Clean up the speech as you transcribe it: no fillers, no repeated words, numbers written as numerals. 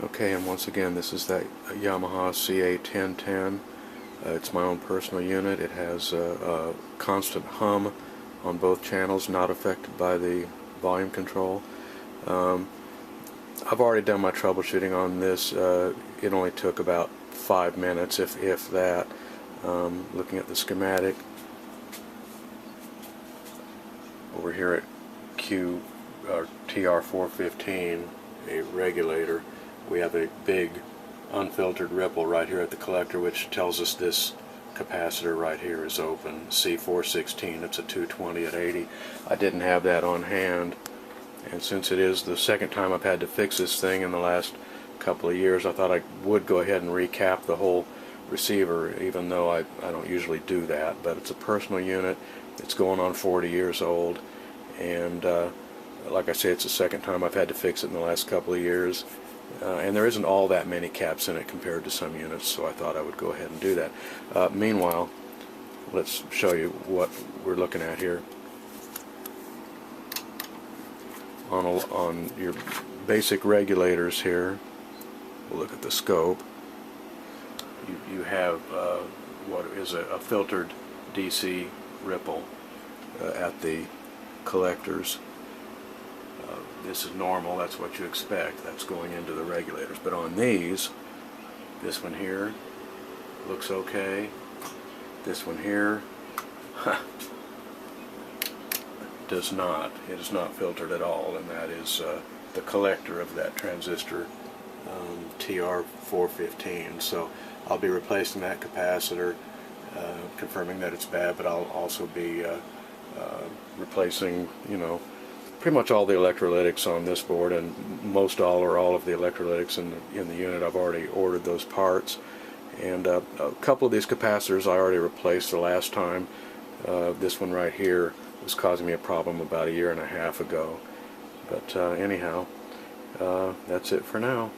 Okay, and once again, this is that Yamaha CA-1010. It's my own personal unit. It has a constant hum on both channels, not affected by the volume control. I've already done my troubleshooting on this. It only took about 5 minutes, if that. Looking at the schematic over here at TR-415, a regulator, we have a big unfiltered ripple right here at the collector, which tells us this capacitor right here is open. C-416, it's a 220 at 80. I didn't have that on hand, and since it is the second time I've had to fix this thing in the last couple of years, I thought I would go ahead and recap the whole receiver, even though I don't usually do that. But it's a personal unit. It's going on 40 years old, and like I say, it's the second time I've had to fix it in the last couple of years. And there isn't all that many caps in it compared to some units, so I thought I would go ahead and do that. Meanwhile, let's show you what we're looking at here. On your basic regulators here, we'll look at the scope. You have what is a filtered DC ripple at the collectors. This is normal, that's what you expect, that's going into the regulators. But on these, this one here looks okay, this one here does not. It is not filtered at all, and that is the collector of that transistor, TR-415. So I'll be replacing that capacitor, confirming that it's bad, but I'll also be replacing, pretty much all the electrolytics on this board, and most all or all of the electrolytics in the unit. I've already ordered those parts, and a couple of these capacitors I already replaced the last time. This one right here was causing me a problem about 1.5 years ago. But anyhow, that's it for now.